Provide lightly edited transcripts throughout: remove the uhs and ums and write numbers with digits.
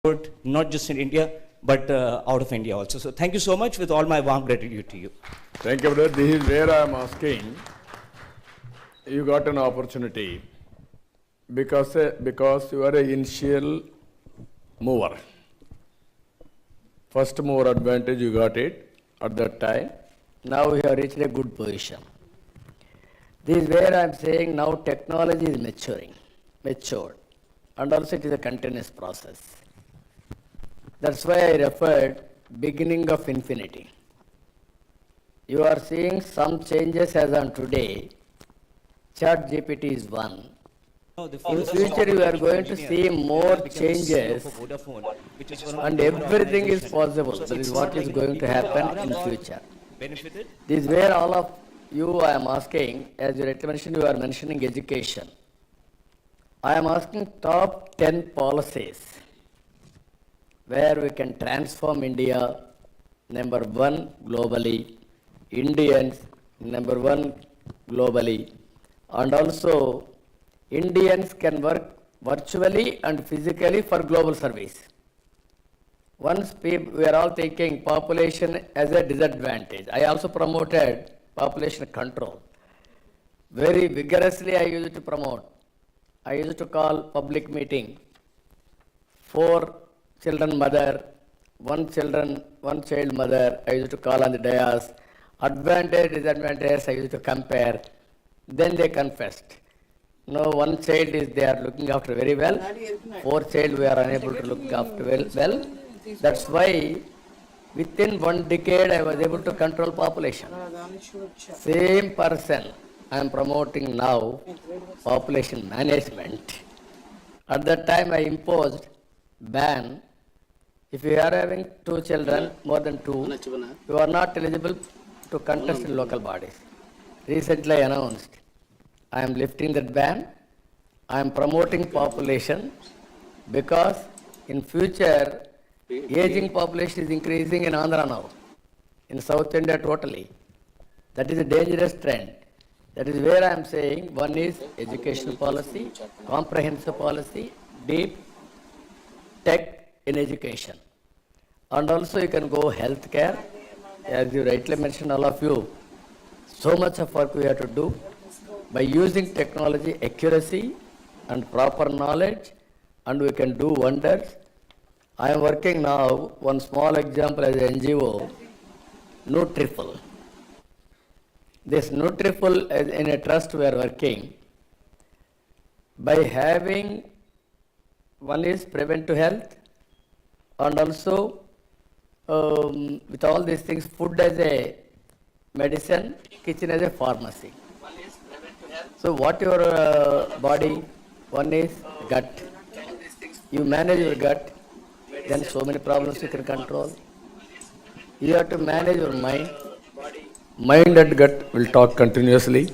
not just in India, but out of India also. So thank you so much with all my warm gratitude to you. Thank you, brother. This is where I am asking. You got an opportunity because you are an initial mover. First mover advantage, you got it at that time. Now we have reached a good position. This is where I am saying now technology is matured, and also it is a continuous process. That's why I referred beginning of infinity. You are seeing some changes as on today. Chat GPT is one. In future, you are going to see more changes, and everything is possible. That is what is going to happen in future. This is where all of you I am asking, as you mentioned, you are mentioning education. I am asking top 10 policies where we can transform India, number one globally, Indians, number one globally, and also Indians can work virtually and physically for global service. Once we are all thinking population as a disadvantage. I also promoted population control. Very vigorously I used to promote. I used to call public meeting. 4 children mother, one child mother, I used to call on the dais. Advantage, disadvantages, I used to compare. Then they confessed. No, one child is they are looking after very well. 4 child we are unable to look after well. That's why within 1 decade I was able to control population. Same person I am promoting now, population management. At that time I imposed ban. If you are having 2 children, more than 2, you are not eligible to contest in local bodies. Recently I announced, I am lifting that ban. I am promoting population because in future, aging population is increasing in Andhra now, in South India totally. That is a dangerous trend. That is where I am saying one is education policy, comprehensive policy, deep tech in education. And also you can go healthcare. As you rightly mentioned, all of you, so much of work we have to do. By using technology, accuracy and proper knowledge, and we can do wonders. I am working now, one small example as an NGO, Nutriful. This Nutriful, in a trust we are working, by having, one is preventive health, and also with all these things, food as a medicine, kitchen as a pharmacy. So what your body, one is gut. You manage your gut, then so many problems you can control. You have to manage your mind. Mind and gut will talk continuously.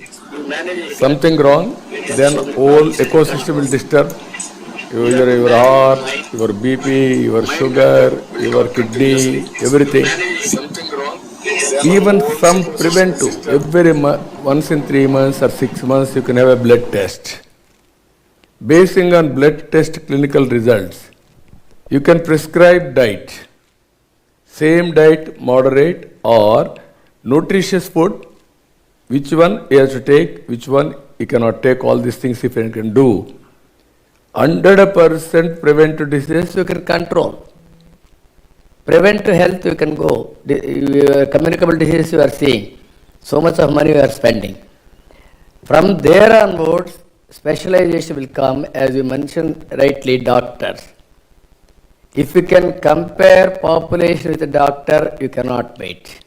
Something wrong, then whole ecosystem will disturb. Your heart, your BP, your sugar, your kidney, everything. Even some preventive, once in 3 months or 6 months you can have a blood test. Basing on blood test clinical results, you can prescribe diet. Same diet, moderate or nutritious food, which one you have to take, which one you cannot take, all these things if you can do. 100% preventive disease you can control. Preventive health you can go. Communicable disease you are seeing. So much of money you are spending. From there onwards, specialization will come, as you mentioned rightly, doctors. If you can compare population with a doctor, you cannot wait.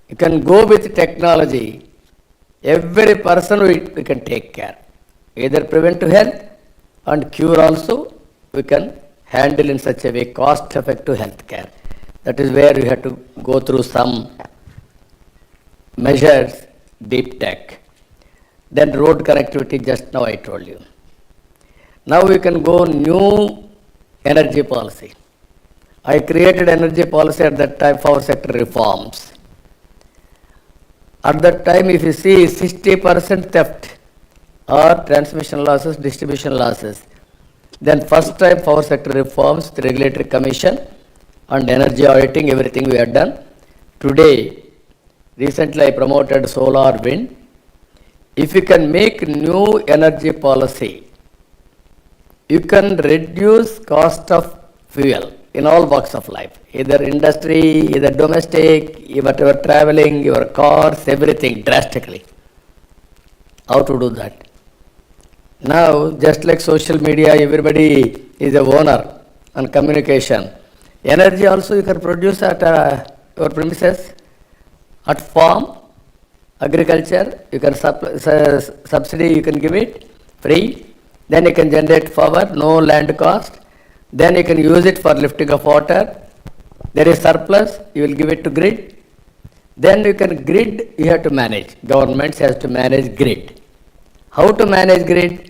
You can go with technology. Every person we can take care. Either preventive health and cure also we can handle in such a way, cost-effective healthcare. That is where we have to go through some measures, deep tech. Then road connectivity, just now I told you. Now we can go new energy policy. I created energy policy at that time, power sector reforms. At that time, if you see 60% theft or transmission losses, distribution losses, Then first time power sector reforms, the regulatory commission and energy auditing, everything we have done. Today, recently I promoted solar wind. If you can make new energy policy, you can reduce cost of fuel in all walks of life, either industry, either domestic, whatever traveling, your cars, everything drastically. How to do that? Now, just like social media, everybody is a owner and communication. Energy also you can produce at your premises, at farm, agriculture, you can subsidy, you can give it free. Then you can generate power, no land cost. Then you can use it for lifting of water. There is surplus, you will give it to grid. Then you can grid, you have to manage. Government has to manage grid. How to manage grid?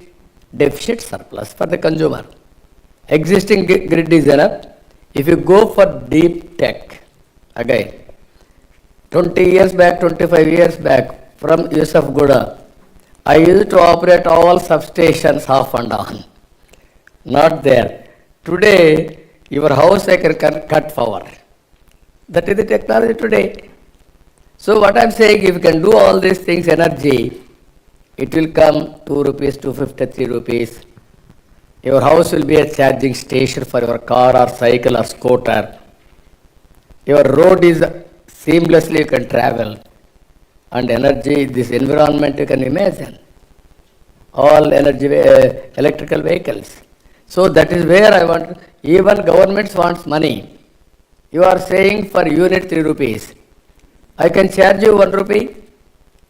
Deficit surplus for the consumer. Existing grid is enough. If you go for deep tech, again, 20 years back, 25 years back, from Yusuf Gouda, I used to operate all substations off and on. Not there. Today, your house I can cut power. That is the technology today. So what I am saying, if you can do all these things, energy, it will come 2 rupees, 250, 3 rupees. Your house will be a charging station for your car or cycle or scooter. Your road is seamlessly you can travel. And energy, this environment you can imagine. All energy, electrical vehicles. So that is where I want, even governments wants money. You are saying for unit 3 rupees. I can charge you 1 rupee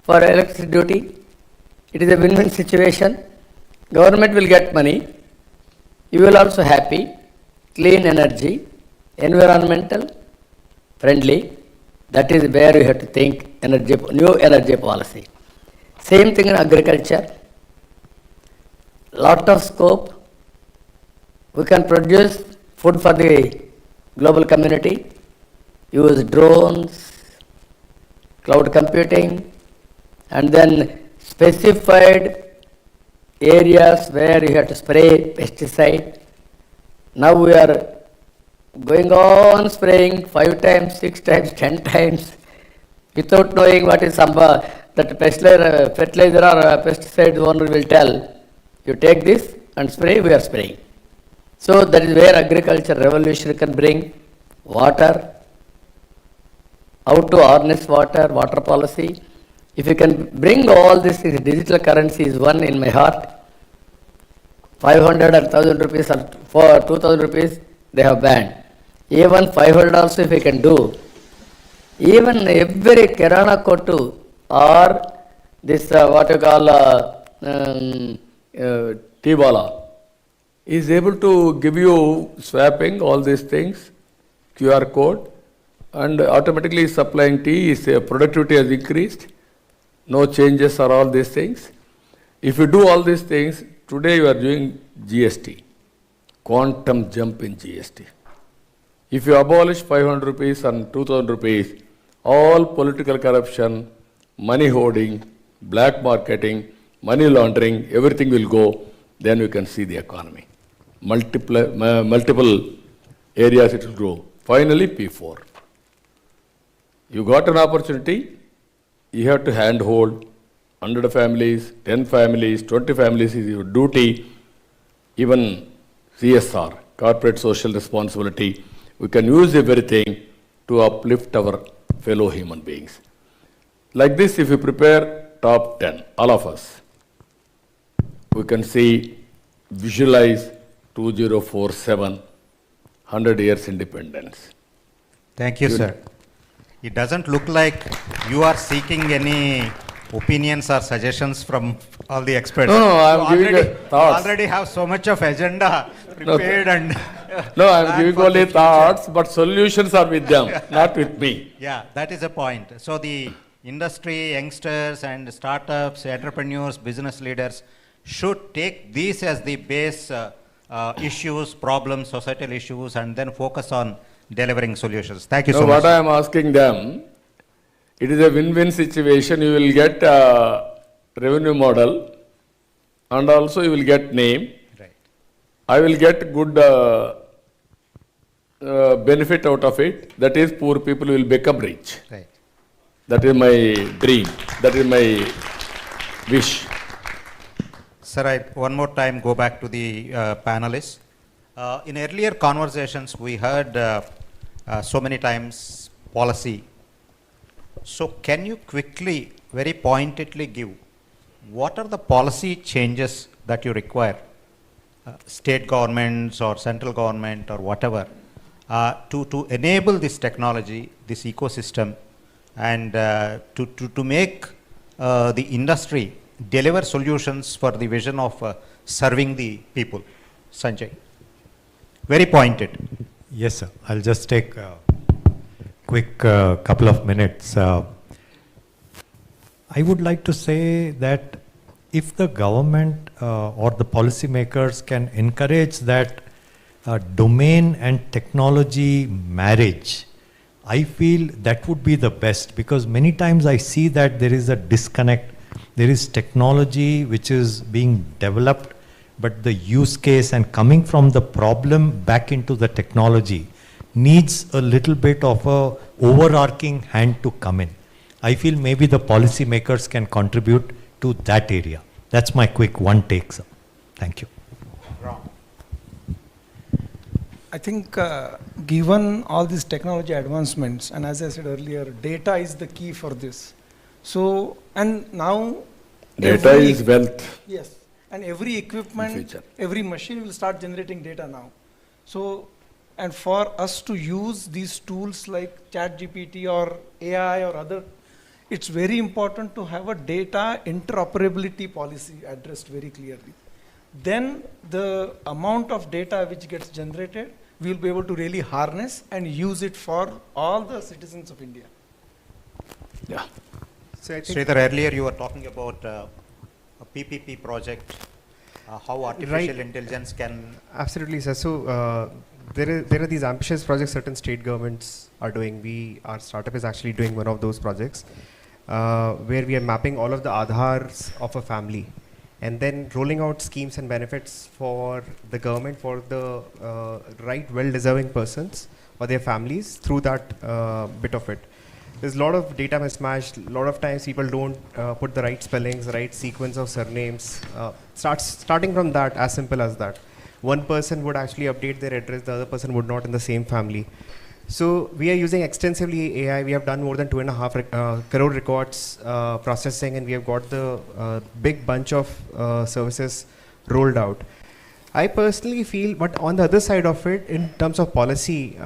for electricity duty. It is a win-win situation. Government will get money. You will also happy. Clean energy, environmental, friendly. That is where you have to think energy, new energy policy. Same thing in agriculture. Lot of scope. We can produce food for the global community. Use drones, cloud computing, and then specified areas where you have to spray pesticide. Now we are going on spraying 5 times, 6 times, 10 times without knowing what is that fertilizer or pesticide owner will tell. You take this and spray, we are spraying. So that is where agriculture revolution can bring water, how to harness water, water policy. If you can bring all these things, digital currency is one in my heart. 500 or 1000 rupees or for 2000 rupees, they have banned. Even 500 also if we can do. Even every Kirana Kotu or this what you call T-Bala is able to give you swapping all these things, QR code, and automatically supplying tea. Is productivity has increased. No changes are all these things. If you do all these things, today you are doing GST, quantum jump in GST. If you abolish 500 rupees and 2000 rupees, all political corruption, money hoarding, black marketing, money laundering, everything will go, then you can see the economy. Multiple areas it will grow. Finally, P4. You got an opportunity, you have to handhold 100 families, 10 families, 20 families is your duty, even CSR, corporate social responsibility. We can use everything to uplift our fellow human beings. Like this, if you prepare top 10, all of us, we can see, visualize 2047, 100 years independence. Thank you, sir. It doesn't look like you are seeking any opinions or suggestions from all the experts. No, I'm giving you thoughts. Already have so much of agenda prepared and No, I'm giving only thoughts, but solutions are with them, not with me. yeah, that is a point. So the industry, youngsters and startups, entrepreneurs, business leaders should take these as the base issues, problems, societal issues, and then focus on delivering solutions. Thank you so much. What I am asking them, it is a win-win situation. You will get a revenue model and also you will get name. Right. I will get good benefit out of it. That is, poor people will become rich. Right. That is my dream. That is my wish. Sir, I one more time go back to the panelists. In earlier conversations, we heard so many times policy. So can you quickly, very pointedly give what are the policy changes that you require, state governments or central government or whatever, to enable this technology, this ecosystem, and to make the industry deliver solutions for the vision of serving the people? Sanjay. Very pointed. Yes, sir. I'll just take a quick couple of minutes. I would like to say that if the government or the policymakers can encourage that domain and technology marriage, I feel that would be the best, because many times I see that there is a disconnect. There is technology which is being developed, but the use case and coming from the problem back into the technology needs a little bit of a overarching hand to come in. I feel maybe the policy makers can contribute to that area. That's my quick one take, sir. Thank you. I think given all these technology advancements, and as I said earlier, data is the key for this. So, and now Data is wealth. yes, and every equipment, every machine will start generating data now. So, and for us to use these tools like ChatGPT or AI or other, it's very important to have a data interoperability policy addressed very clearly. Then the amount of data which gets generated, we'll be able to really harness and use it for all the citizens of India. Yeah. So I think Sridhar, earlier you were talking about a PPP project, how artificial intelligence can... absolutely, sir. So there are these ambitious projects certain state governments are doing. Our startup is actually doing one of those projects where we are mapping all of the Aadhars of a family and then rolling out schemes and benefits for the government for the right well-deserving persons or their families through that bit of it. There's a lot of data mismatch. A lot of times people don't put the right spellings, right sequence of surnames. Starting from that, as simple as that. One person would actually update their address, the other person would not in the same family. So we are using extensively AI. We have done more than 2.5 crore records processing, and we have got the big bunch of services rolled out. I personally feel, but on the other side of it, in terms of policy,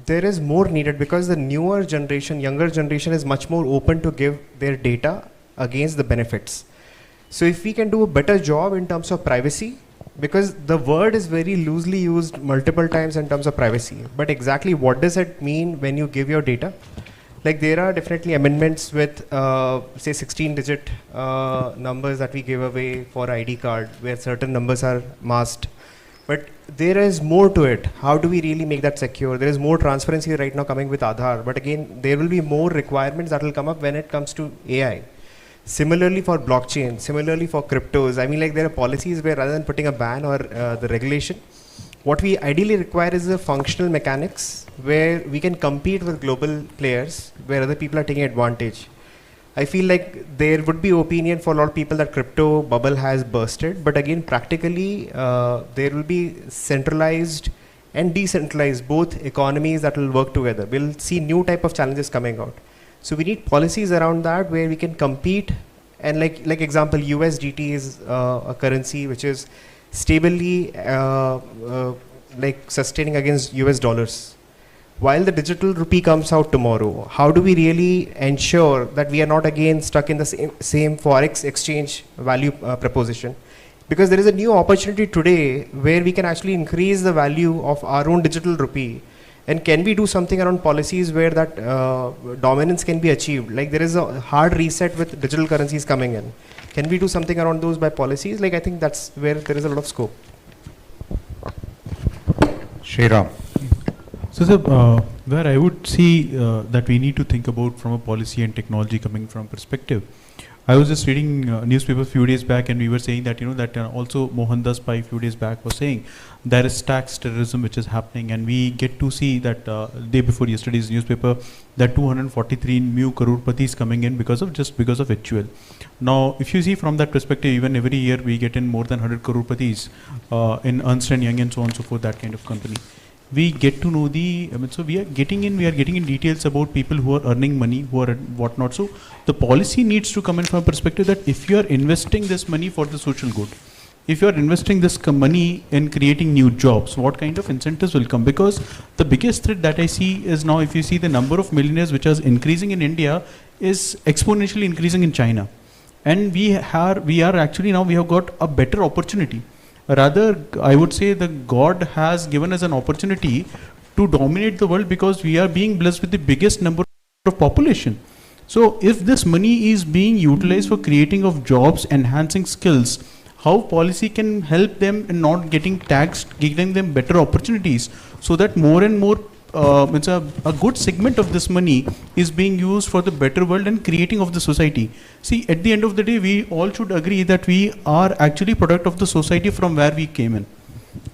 there is more needed because the newer generation, younger generation is much more open to give their data against the benefits. So if we can do a better job in terms of privacy, because the word is very loosely used multiple times in terms of privacy, but exactly what does it mean when you give your data? Like there are definitely amendments with say 16-digit numbers that we give away for ID card where certain numbers are masked. But there is more to it. How do we really make that secure? There is more transparency right now coming with Aadhaar, but again, there will be more requirements that will come up when it comes to AI. Similarly for blockchain, similarly for cryptos. I mean, like there are policies where rather than putting a ban or the regulation, what we ideally require is a functional mechanics where we can compete with global players where other people are taking advantage. I feel like there would be opinion for a lot of people that crypto bubble has bursted, but again, practically, there will be centralized and decentralized, both economies that will work together. We'll see new type of challenges coming out. So we need policies around that where we can compete, and like example, USDT is a currency which is stably like sustaining against US dollars. While the digital rupee comes out tomorrow, how do we really ensure that we are not again stuck in the same forex exchange value proposition? Because there is a new opportunity today where we can actually increase the value of our own digital rupee. And can we do something around policies where that dominance can be achieved? Like there is a hard reset with digital currencies coming in. Can we do something around those by policies? Like I think that's where there is a lot of scope. Shriram. So, sir, where I would see that we need to think about from a policy and technology coming from perspective, I was just reading newspaper a few days back, and we were saying that that also Mohandas Pai a few days back was saying there is tax terrorism which is happening, and we get to see that day before yesterday's newspaper that 243 new crorepati coming in because of HUL. Now, if you see from that perspective, even every year we get in more than 100 crorepatis in Ernst and Young and so on and so forth, that kind of company. We get to know so we are getting in details about people who are earning money, who are whatnot. So the policy needs to come in from a perspective that if you are investing this money for the social good, if you are investing this money in creating new jobs, what kind of incentives will come? Because the biggest threat that I see is now, if you see the number of millionaires which is increasing in India is exponentially increasing in China. And we are actually now, we have got a better opportunity. Rather, I would say that God has given us an opportunity to dominate the world because we are being blessed with the biggest number of population. So if this money is being utilized for creating of jobs, enhancing skills, how policy can help them in not getting taxed, giving them better opportunities, so that more and more a good segment of this money is being used for the better world and creating of the society. See, at the end of the day, we all should agree that we are actually product of the society from where we came in.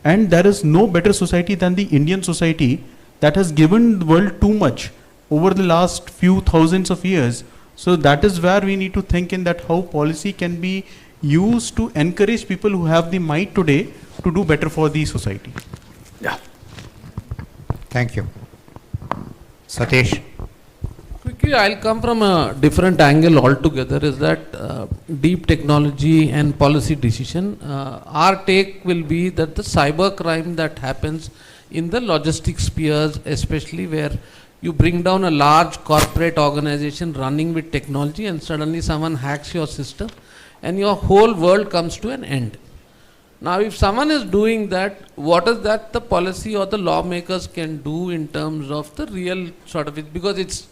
And there is no better society than the Indian society that has given the world too much over the last few thousands of years. So that is where we need to think in that how policy can be used to encourage people who have the might today to do better for the society. Yeah. Thank you. Satish. Quickly, I'll come from a different angle altogether, is that deep technology and policy decision. Our take will be that the cyber crime that happens in the logistics spheres, especially where you bring down a large corporate organization running with technology and suddenly someone hacks your system and your whole world comes to an end. Now, if someone is doing that, what is that the policy or the lawmakers can do in terms of the real sort of it? Because it's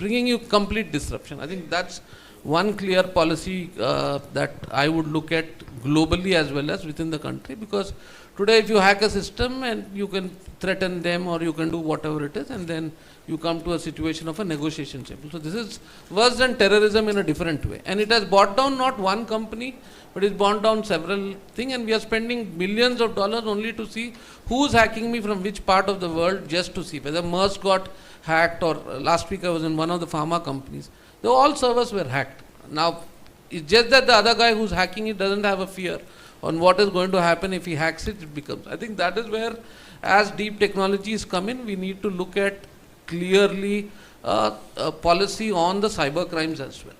bringing you complete disruption. I think that's one clear policy that I would look at globally as well as within the country. Because today, if you hack a system and you can threaten them or you can do whatever it is, and then you come to a situation of a negotiation table. So this is worse than terrorism in a different way. And it has brought down not one company, but it's brought down several things, and we are spending billions of dollars only to see who's hacking me from which part of the world, just to see whether Merck got hacked, or last week I was in one of the pharma companies. All servers were hacked. Now, it's just that the other guy who's hacking it doesn't have a fear on what is going to happen if he hacks it, it becomes. I think that is where, as deep technologies come in, we need to look at clearly a policy on the cyber crimes as well.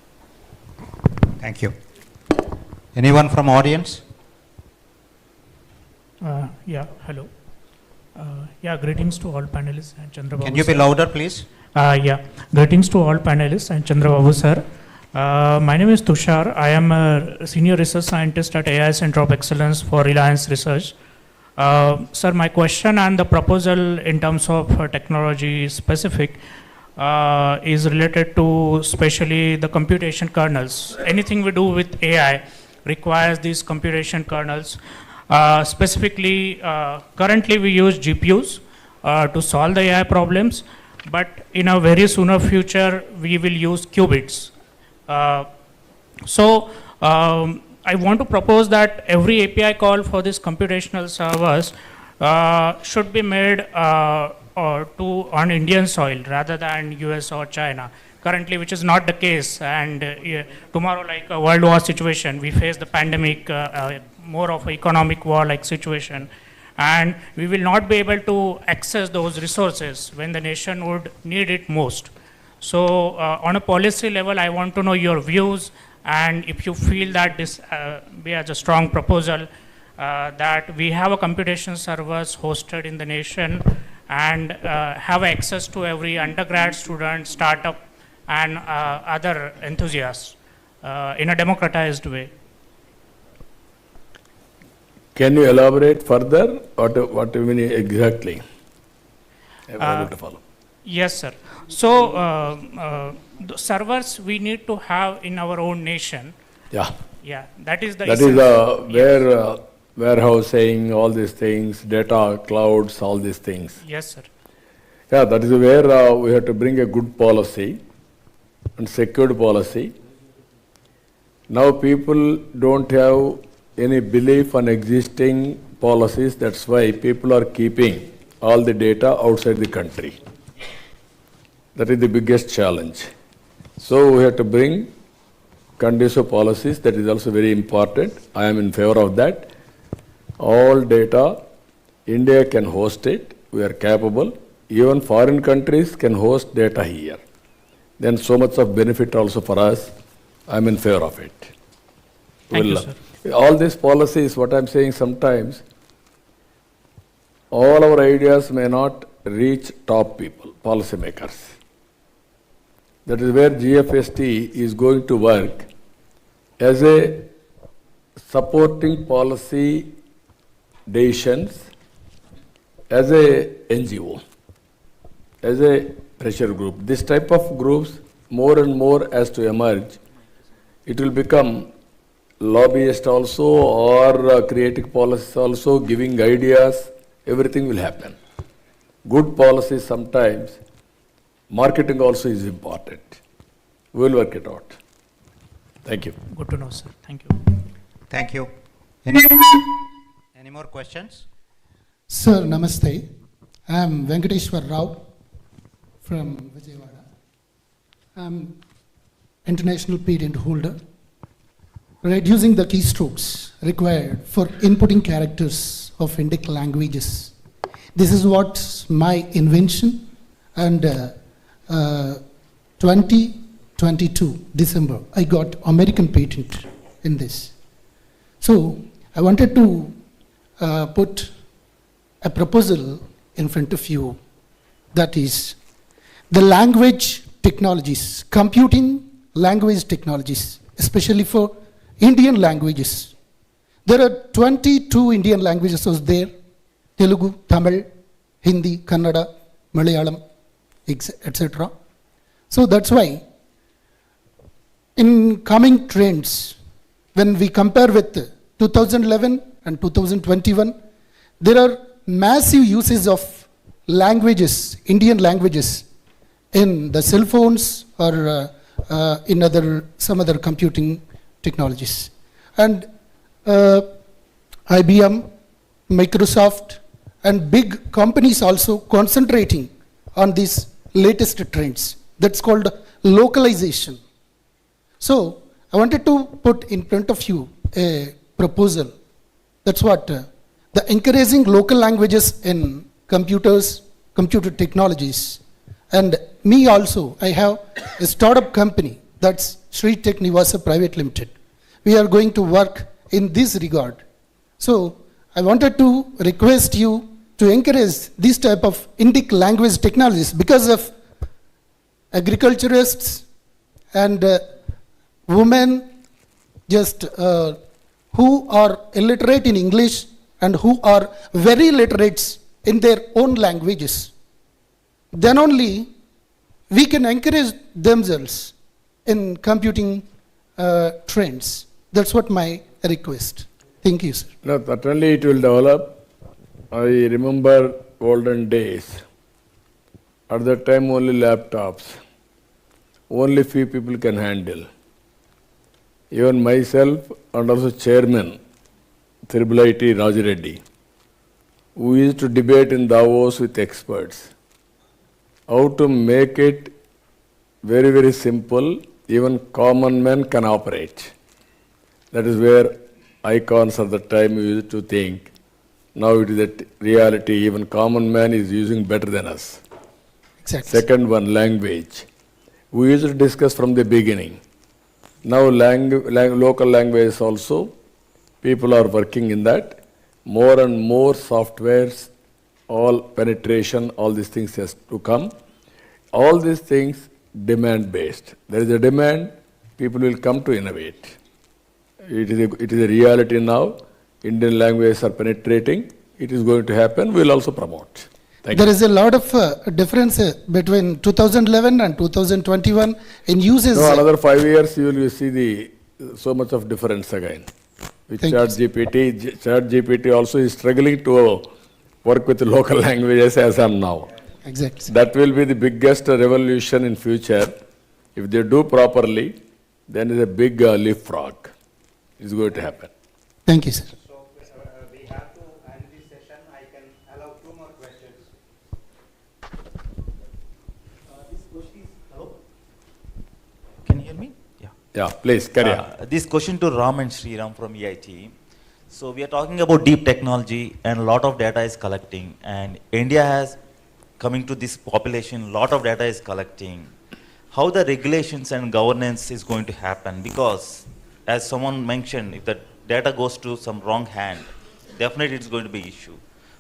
Thank you. Anyone from audience? Yeah, hello. Yeah, greetings to all panelists and Chandrababu. Can you be louder, please? Yeah, greetings to all panelists and Chandrababu sir. My name is Tushar. I am a senior research scientist at AI Center of Excellence for Reliance Research. Sir, my question and the proposal in terms of technology specific is related to especially the computation kernels. Anything we do with AI requires these computation kernels. Specifically, currently we use GPUs to solve the AI problems, but in a very sooner future, we will use qubits. I want to propose that every API call for these computational servers should be made on Indian soil rather than US or China. Currently, which is not the case, and tomorrow, like a world war situation, we face the pandemic, more of an economic war like situation, and we will not be able to access those resources when the nation would need it most. So on a policy level, I want to know your views, and if you feel that this be as a strong proposal that we have a computation servers hosted in the nation and have access to every undergrad student, startup, and other enthusiasts in a democratized way. Can you elaborate further? What do you mean exactly? I'm able to follow. Yes, sir. So the servers we need to have in our own nation. Yeah. Yeah, that is the. That is where warehousing, all these things, data, clouds, all these things. Yes, sir. Yeah, that is where we have to bring a good policy and secured policy. Now people don't have any belief on existing policies. That's why people are keeping all the data outside the country. That is the biggest challenge. So we have to bring conducive policies. That is also very important. I am in favor of that. All data, India can host it. We are capable. Even foreign countries can host data here. Then so much of benefit also for us. I am in favor of it. Thank you, sir. All these policies, what I am saying sometimes, all our ideas may not reach top people, policymakers. That is where GFST is going to work as a supporting policy decisions as a NGO, as a pressure group. This type of groups more and more as to emerge. It will become lobbyist also or creating policies also, giving ideas, everything will happen. Good policies sometimes, marketing also is important. We will work it out. Thank you. Good to know, sir. Thank you. Thank you. Any more questions? Sir, namaste. I am Venkateshwar Rao from Vijayawada. I am international patent holder. Reducing the keystrokes required for inputting characters of Indic languages. This is what's my invention, and 2022 December I got American patent in this. So I wanted to put a proposal in front of you, that is the language technologies, computing language technologies, especially for Indian languages. There are 22 Indian languages out there: Telugu, Tamil, Hindi, Kannada, Malayalam, etc. So that's why in coming trends, when we compare with 2011 and 2021, there are massive uses of languages, Indian languages, in the cell phones or in some other computing technologies. And IBM, Microsoft, and big companies also concentrating on these latest trends. That's called localization. So I wanted to put in front of you a proposal. That's what the encouraging local languages in computers, computer technologies. And me also, I have a startup company, that's Sri Tech Nivasa Private Limited. We are going to work in this regard. So I wanted to request you to encourage this type of Indic language technologies, because of agriculturists and women just who are illiterate in English and who are very literate in their own languages. Then only we can encourage themselves in computing trends. That's what my request. Thank you, sir. No, certainly it will develop. I remember olden days. At that time only laptops. Only few people can handle. Even myself and also chairman, Tribal-IT Raju Reddy, we used to debate in Davos with experts how to make it very, very simple, even common man can operate. That is where icons at the time we used to think. Now it is a reality, even common man is using better than us. Exactly. Second one, language. We used to discuss from the beginning. Now local languages also, people are working in that. More and more softwares, all penetration, all these things has to come. All these things demand based. There is a demand, people will come to innovate. It is a reality now. Indian languages are penetrating. It is going to happen. We will also promote. Thank you. There is a lot of difference between 2011 and 2021 in uses. No, another 5 years you will see so much of difference again. With ChatGPT also is struggling to work with local languages as I am now. Exactly. That will be the biggest revolution in future. If they do properly, then is a big leapfrog is going to happen. Thank you, sir. So we have to end this session. I can allow 2 more questions. This question is, hello? Can you hear me? Yeah. Yeah, please, carry on. This question to Ram and Sriram from EIT. So we are talking about deep technology and a lot of data is collecting, and India has coming to this population, lot of data is collecting. How the regulations and governance is going to happen? Because as someone mentioned, if the data goes to some wrong hand, definitely it's going to be issue.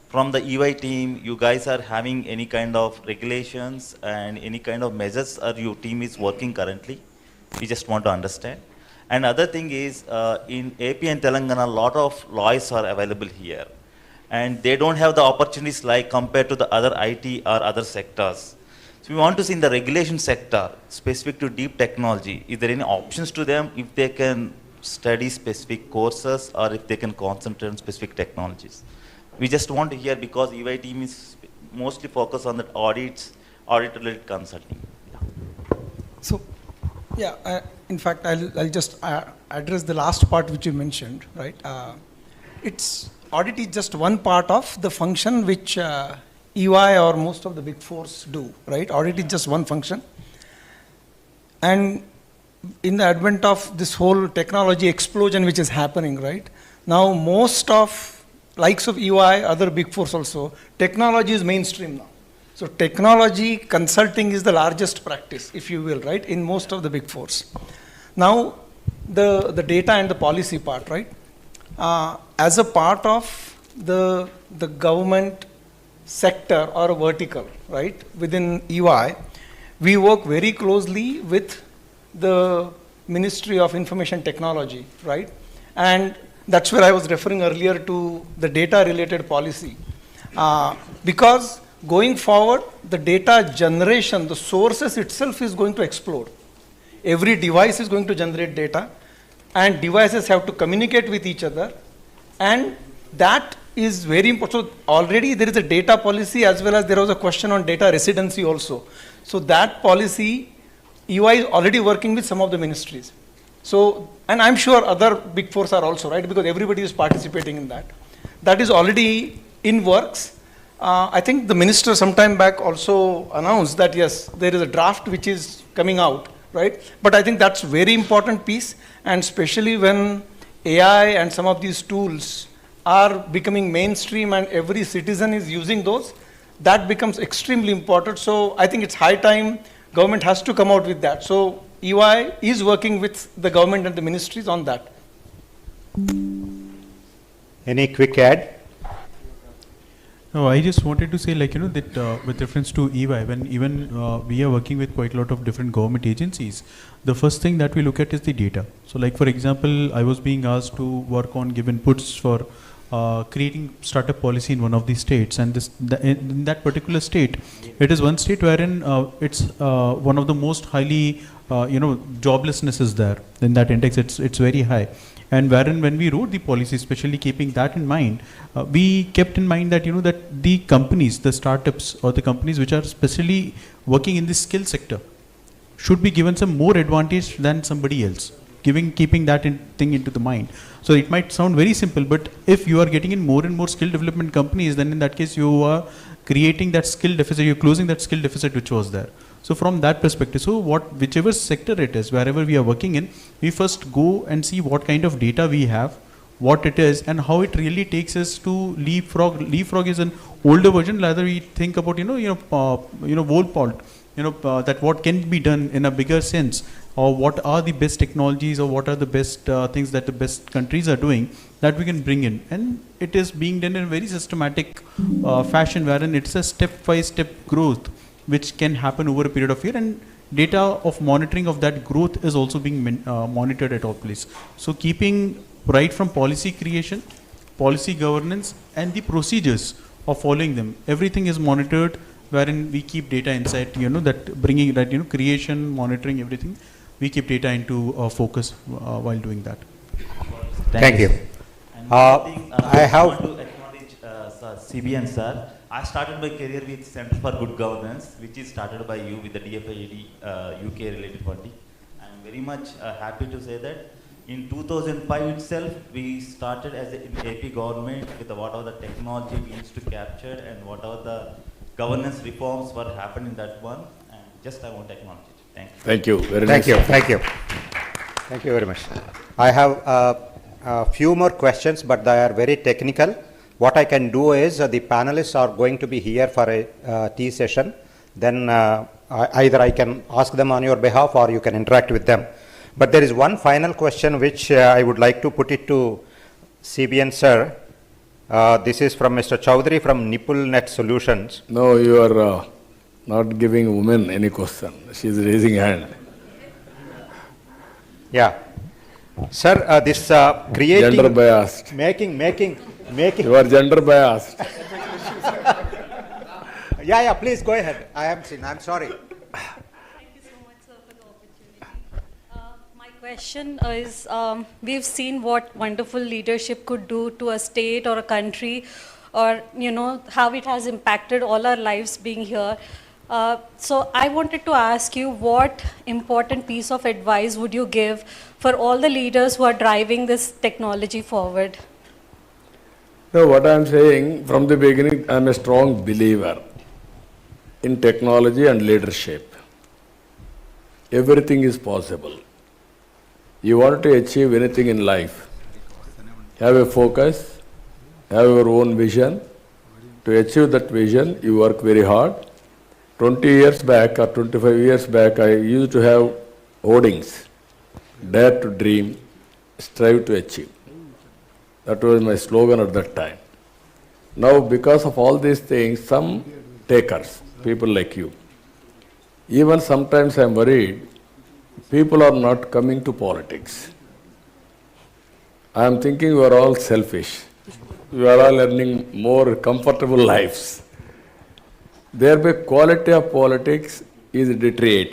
From the EY team, you guys are having any kind of regulations and any kind of measures, or your team is working currently? We just want to understand. And other thing is, in AP and Telangana, a lot of lawyers are available here, and they don't have the opportunities like compared to the other IT or other sectors. So we want to see in the regulation sector, specific to deep technology, is there any options to them if they can study specific courses or if they can concentrate on specific technologies? We just want to hear, because EY team is mostly focused on the audits, audit-related consulting. So, yeah, in fact, I'll just address the last part which you mentioned, right? Audit is just one part of the function which EY or most of the big fours do, right? Audit is just one function. And in the advent of this whole technology explosion which is happening, right? Now most of likes of EY, other big fours also, technology is mainstream now. So technology consulting is the largest practice, if you will, right? In most of the big fours. Now the data and the policy part, right? As a part of the government sector or vertical, right, within EY, we work very closely with the Ministry of Information Technology, right? And that's where I was referring earlier to the data related policy. Because going forward, the data generation, the sources itself is going to explode. Every device is going to generate data, and devices have to communicate with each other, and that is very important. So already there is a data policy, as well as there was a question on data residency also. So that policy, EY is already working with some of the ministries. So, and I'm sure other big fours are also, right, because everybody is participating in that. That is already in works. I think the minister sometime back also announced that yes, there is a draft which is coming out, right? But I think that's very important piece, and especially when AI and some of these tools are becoming mainstream and every citizen is using those, that becomes extremely important. So I think it's high time government has to come out with that. So EY is working with the government and the ministries on that. Any quick add? No, I just wanted to say, like, that with reference to EY, when even we are working with quite a lot of different government agencies, the first thing that we look at is the data. So like, for example, I was being asked to work on give inputs for creating startup policy in one of the states, and in that particular state, it is one state wherein it's one of the most highly, joblessness is there. In that index, it's very high. And wherein when we wrote the policy, especially keeping that in mind, we kept in mind that, that the companies, the startups or the companies which are specially working in the skill sector should be given some more advantage than somebody else, keeping that thing into the mind. So it might sound very simple, but if you are getting in more and more skill development companies, then in that case you are creating that skill deficit, you're closing that skill deficit which was there. So from that perspective, so whichever sector it is, wherever we are working in, we first go and see what kind of data we have, what it is, and how it really takes us to leapfrog. Leapfrog is an older version. Rather, we think about Volpalt, that what can be done in a bigger sense, or what are the best technologies, or what are the best things that the best countries are doing that we can bring in, and it is being done in a very systematic fashion, wherein it's a step-by-step growth which can happen over a period of year, and data of monitoring of that growth is also being monitored at all places. So keeping right from policy creation, policy governance, and the procedures of following them, everything is monitored, wherein we keep data inside, that bringing that, creation, monitoring, everything, we keep data into focus while doing that. Thank you. I have to acknowledge CBN sir. I started my career with Center for Good Governance, which is started by you with the DFID UK related funding. I'm very much happy to say that in 2005 itself, we started as an AP government with what are the technology we used to capture and what are the governance reforms were happening in that one. And just I want to acknowledge it. Thank you. Thank you. Very Thank nice. you, thank you. Thank you very much. I have a few more questions, but they are very technical. What I can do is the panelists are going to be here for a tea session. Then either I can ask them on your behalf or you can interact with them. But there is one final question which I would like to put it to CBN sir. This is from Mr. Chowdhury from NippleNet Solutions. No, you are not giving women any question. She is raising hand. Yeah. Sir, this creating... Gender biased. Making... You are gender biased. Yeah, please go ahead. I'm sorry. Thank you so much, sir, for the opportunity. My question is, we've seen what wonderful leadership could do to a state or a country, or, how it has impacted all our lives being here. So I wanted to ask you, what important piece of advice would you give for all the leaders who are driving this technology forward? No, what I am saying, from the beginning, I am a strong believer in technology and leadership. Everything is possible. You want to achieve anything in life, have a focus, have your own vision. To achieve that vision, you work very hard. 20 years back or 25 years back, I used to have hoardings. Dare to dream, strive to achieve. That was my slogan at that time. Now, because of all these things, some takers, people like you, even sometimes I am worried, people are not coming to politics. I am thinking you are all selfish. You are all earning more comfortable lives. Thereby, quality of politics is deteriorating.